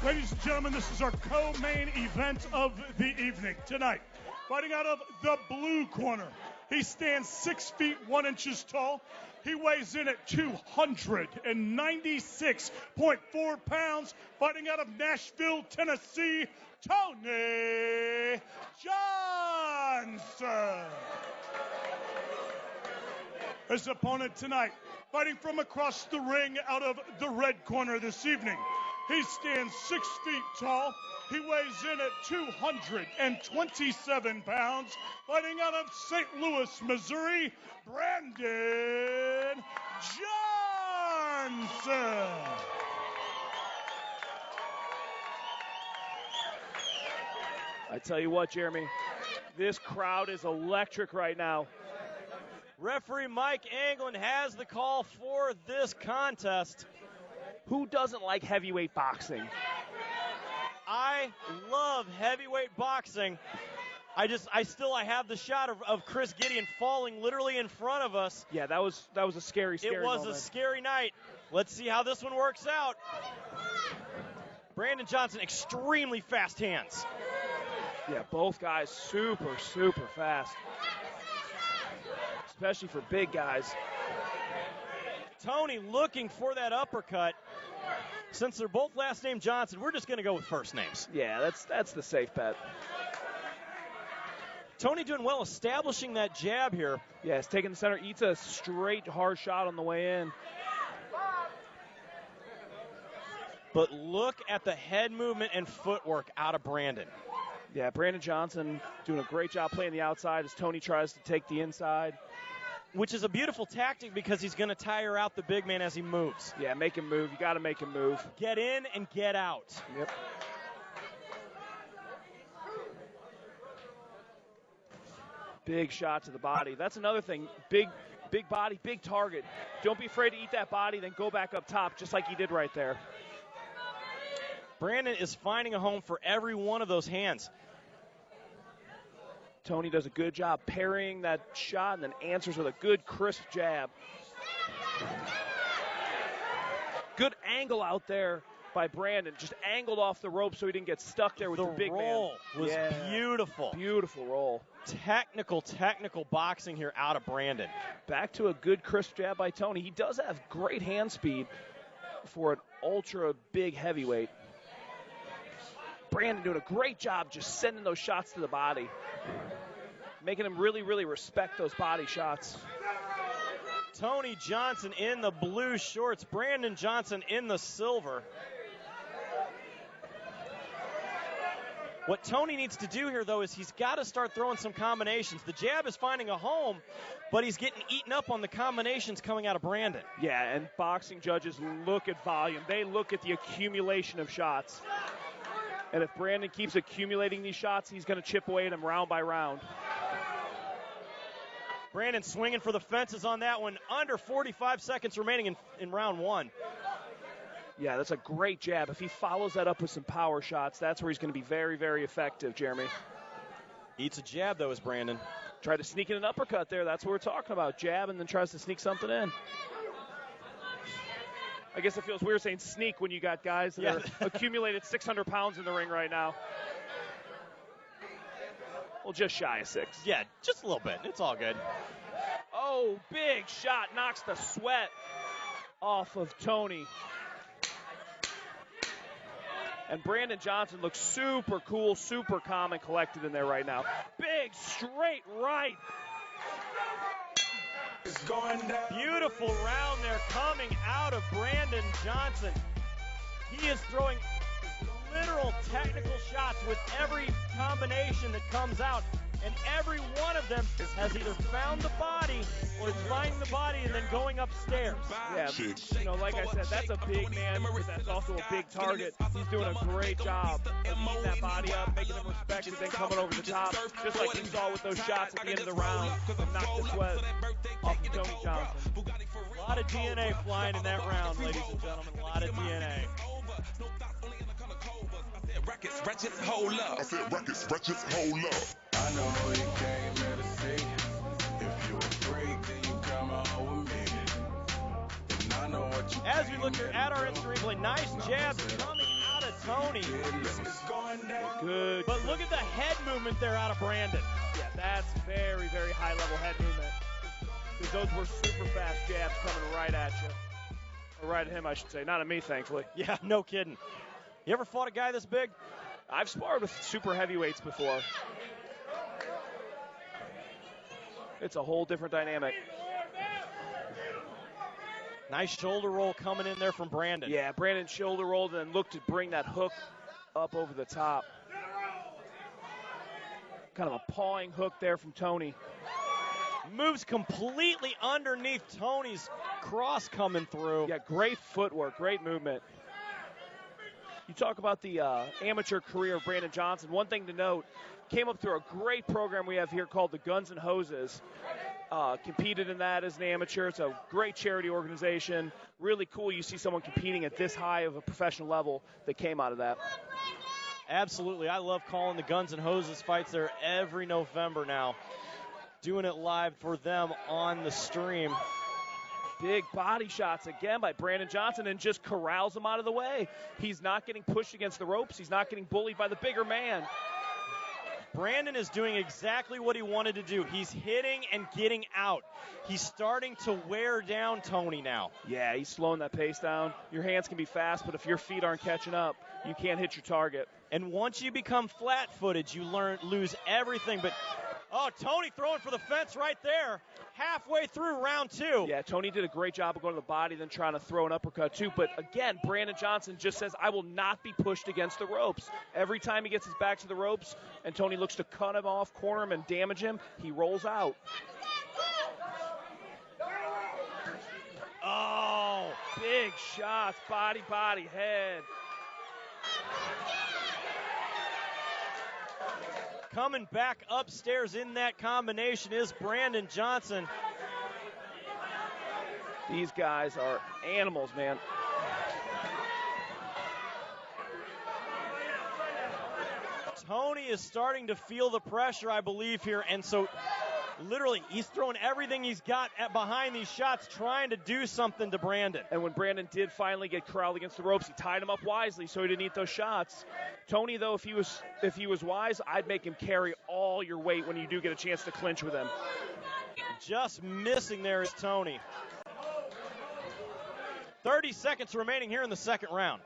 Ladies and gentlemen, this is our co-main event of the evening. Tonight, fighting out of the blue corner. He stands 6 feet 1 inches tall. He weighs in at 296.4 pounds. Fighting out of Nashville, Tennessee, Tony Johnson. His opponent tonight, fighting from across the ring out of the red corner this evening. He stands 6 feet tall. He weighs in at 227 pounds. Fighting out of St. Louis, Missouri, Brandon Johnson. I tell you what, Jeremy, this crowd is electric right now. Referee Mike Anglin has the call for this contest. Who doesn't like heavyweight boxing? I love heavyweight boxing. I have the shot of Chris Gideon falling literally in front of us. Yeah, that was a scary It was moment. a scary night. Let's see how this one works out. Brandon Johnson, extremely fast hands. Yeah, both guys super, super fast. Especially for big guys. Tony looking for that uppercut. Since they're both last name Johnson, we're just going to go with first names. Yeah, that's the safe bet. Tony doing well establishing that jab here. Yeah, he's taking the center, eats a straight hard shot on the way in. But look at the head movement and footwork out of Brandon. Yeah, Brandon Johnson doing a great job playing the outside as Tony tries to take the inside. Which is a beautiful tactic because he's going to tire out the big man as he moves. Yeah, make him move. You got to make him move. Get in and get out. Yep. Big shot to the body. That's another thing. Big body, big target. Don't be afraid to eat that body, then go back up top, just like he did right there. Brandon is finding a home for every one of those hands. Tony does a good job parrying that shot and then answers with a good, crisp jab. Good angle out there by Brandon. Just angled off the rope so he didn't get stuck there with the big man. The roll was beautiful. Beautiful roll. Technical boxing here out of Brandon. Back to a good, crisp jab by Tony. He does have great hand speed for an ultra big heavyweight. Brandon doing a great job just sending those shots to the body. Making him really, really respect those body shots. Tony Johnson in the blue shorts. Brandon Johnson in the silver. What Tony needs to do here, though, is he's got to start throwing some combinations. The jab is finding a home, but he's getting eaten up on the combinations coming out of Brandon. Yeah, and boxing judges look at volume. They look at the accumulation of shots. And if Brandon keeps accumulating these shots, he's going to chip away at him round by round. Brandon swinging for the fences on that one. Under 45 seconds remaining in round one. Yeah, that's a great jab. If he follows that up with some power shots, that's where he's going to be very, very effective, Jeremy. Eats a jab, though, is Brandon. Tried to sneak in an uppercut there. That's what we're talking about. Jab and then tries to sneak something in. I guess it feels weird saying sneak when you got guys that are accumulated 600 pounds in the ring right now. Well, just shy of 6. Yeah, just a little bit. It's all good. Oh, big shot. Knocks the sweat off of Tony. And Brandon Johnson looks super cool, super calm and collected in there right now. Big straight right. Beautiful round there coming out of Brandon Johnson. He is throwing literal technical shots with every combination that comes out. And every one of them has either found the body or is finding the body and then going upstairs. Yeah, like I said, that's a big man, but that's also a big target. He's doing a great job of eating that body up, making him respect it, then coming over the top, just like we saw with those shots at the end of the round and knocked the sweat off of Tony Johnson. A lot of DNA flying in that round, ladies and gentlemen, a lot of DNA. Rackets, wretches, hold up. I said rackets, wretches, hold up. I know who you came here to see. If you a freak, then you come out with me. And I know what you As we look here at our instant replay, nice jabs coming out of Tony. Good. But look at the head movement there out of Brandon. Yeah, that's very, very high-level head movement. Because those were super fast jabs coming right at you. Or right at him, I should say. Not at me, thankfully. Yeah, no kidding. You ever fought a guy this big? I've sparred with super heavyweights before. It's a whole different dynamic. Nice shoulder roll coming in there from Brandon. Yeah, Brandon shoulder rolled and then looked to bring that hook up over the top. Kind of a pawing hook there from Tony. Moves completely underneath Tony's cross coming through. Yeah, great footwork, great movement. You talk about the amateur career of Brandon Johnson. One thing to note, came up through a great program we have here called the Guns and Hoses. Competed in that as an amateur. It's a great charity organization. Really cool you see someone competing at this high of a professional level that came out of that. Absolutely. I love calling the Guns and Hoses fights there every November now. Doing it live for them on the stream. Big body shots again by Brandon Johnson and just corrals him out of the way. He's not getting pushed against the ropes. He's not getting bullied by the bigger man. Brandon is doing exactly what he wanted to do. He's hitting and getting out. He's starting to wear down Tony now. Yeah, he's slowing that pace down. Your hands can be fast, but if your feet aren't catching up, you can't hit your target. And once you become flat-footed, you lose everything. But, oh, Tony throwing for the fence right there. Halfway through round two. Yeah, Tony did a great job of going to the body, then trying to throw an uppercut too. But again, Brandon Johnson just says, I will not be pushed against the ropes. Every time he gets his back to the ropes and Tony looks to cut him off, corner him, and damage him, he rolls out. Oh, big shots, body, head. Coming back upstairs in that combination is Brandon Johnson. These guys are animals, man. Tony is starting to feel the pressure, I believe, here. And so, literally, he's throwing everything he's got behind these shots, trying to do something to Brandon. And when Brandon did finally get corralled against the ropes, he tied him up wisely so he didn't eat those shots. Tony, though, if he was wise, I'd make him carry all your weight when you do get a chance to clinch with him. Just missing there is Tony. 30 seconds remaining here in the second round.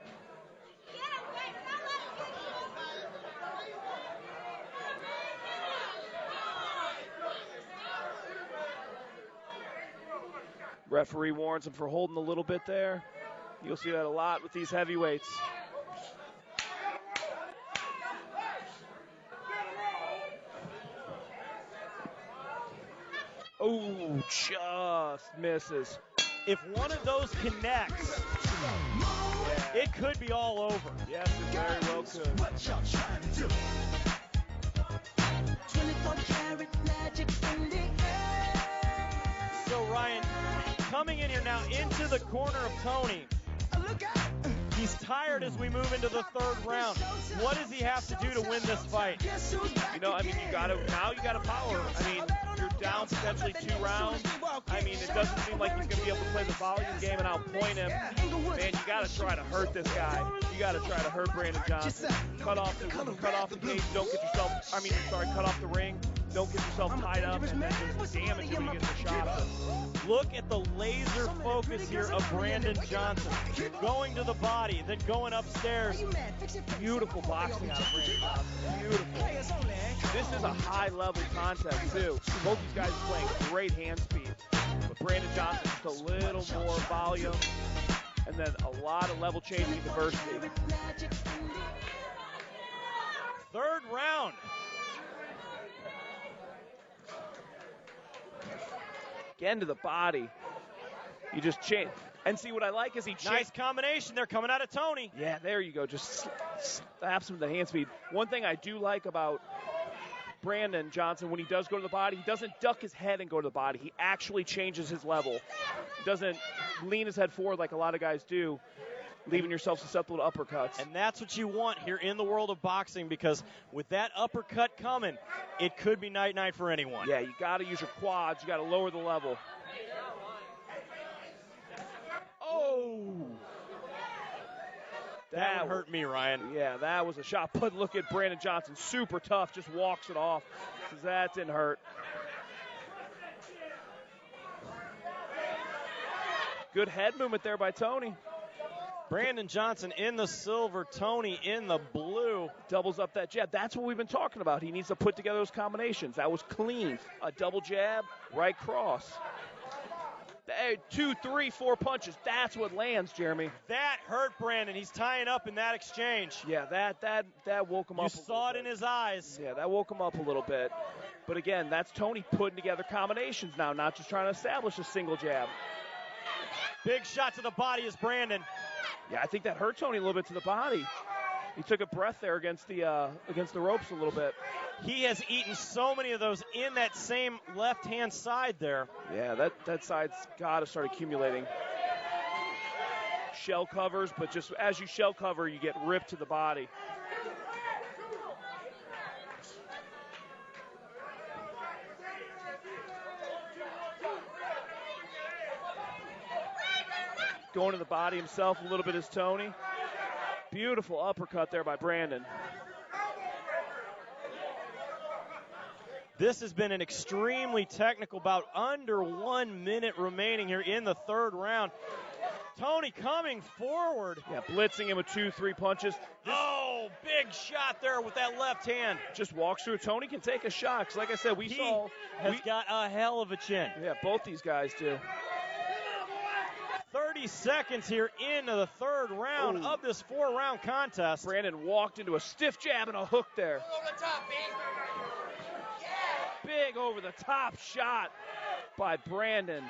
Referee warns him for holding a little bit there. You'll see that a lot with these heavyweights. Oh, just misses. If one of those connects, it could be all over. Yes, it very well could. What y'all trying to do? 24 karat magic in the air. So Ryan, coming in here now into the corner of Tony. Look out. He's tired as we move into the third round. What does he have to do to win this fight? You know, I mean, you gotta power. I mean, you're down potentially 2 rounds. I mean, it doesn't seem like he's gonna be able to play the volume game and outpoint him. Man, you gotta try to hurt this guy. You gotta try to hurt Brandon Johnson. Cut off the cage. Don't get yourself. Cut off the ring. Don't get yourself tied up and then just damage him when you get the shot. Look at the laser focus here of Brandon Johnson. Going to the body, then going upstairs. Beautiful boxing out of Brandon Johnson. Beautiful. This is a high-level contest, too. Both these guys playing great hand speed. But Brandon Johnson just a little more volume and then a lot of level changing diversity. Third round. Again to the body. You just change. And see, what I like is he changed. Nice combination there coming out of Tony. Yeah, there you go. Just slaps him with the hand speed. One thing I do like about Brandon Johnson, when he does go to the body, he doesn't duck his head and go to the body. He actually changes his level. He doesn't lean his head forward like a lot of guys do, leaving yourself susceptible to uppercuts. And that's what you want here in the world of boxing, because with that uppercut coming, it could be night-night for anyone. Yeah, you got to use your quads. You got to lower the level. Oh! That would hurt me, Ryan. Yeah, that was a shot. But look at Brandon Johnson, super tough, just walks it off. Says that didn't hurt. Good head movement there by Tony. Brandon Johnson in the silver, Tony in the blue. Doubles up that jab. That's what we've been talking about. He needs to put together those combinations. That was clean. A double jab, right cross. 2, 3, 4 punches. That's what lands, Jeremy. That hurt Brandon. He's tying up in that exchange. Yeah, that woke him up. You saw it in his eyes. Yeah, that woke him up a little bit. But again, that's Tony putting together combinations now, not just trying to establish a single jab. Big shot to the body is Brandon. Yeah, I think that hurt Tony a little bit to the body. He took a breath there against the ropes a little bit. He has eaten so many of those in that same left-hand side there. Yeah, that side's got to start accumulating. Shell covers, but just as you shell cover, you get ripped to the body. Going to the body himself a little bit is Tony. Beautiful uppercut there by Brandon. This has been an extremely technical bout. Under 1 minute remaining here in the third round. Tony coming forward. Yeah, blitzing him with 2, 3 punches. Oh, big shot there with that left hand. Just walks through. Tony can take a shot. 'Cause like I said, He has got a hell of a chin. Yeah, both these guys do. 30 seconds here into the third round of this 4-round contest. Brandon walked into a stiff jab and a hook there. Over the top, Big over the top shot by Brandon.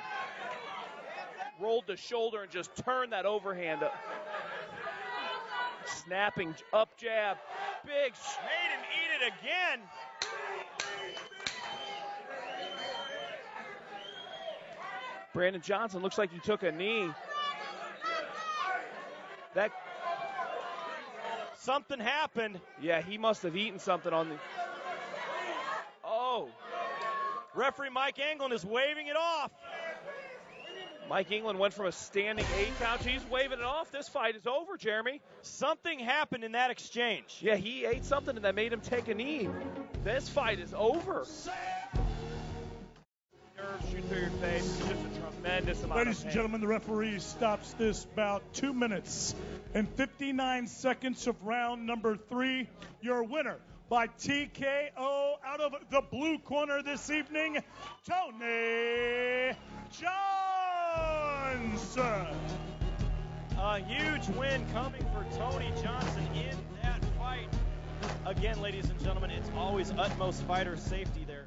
Rolled the shoulder and just turned that overhand up. Snapping up jab. Big. Made him eat it again. Brandon Johnson looks like he took a knee. Something happened. Yeah, he must have eaten something on the. Oh. Referee Mike England is waving it off. Mike England went from a standing 8 count. He's waving it off. This fight is over, Jeremy. Something happened in that exchange. Yeah, he ate something that made him take a knee. This fight is over. Nerves shoot through your face. It's just a tremendous amount Ladies of and pain. gentlemen, the referee stops this bout 2 minutes and 59 seconds of round number 3. Your winner by TKO out of the blue corner this evening, Tony Johnson. A huge win coming for Tony Johnson in that fight. Again, ladies and gentlemen, it's always utmost fighter safety there.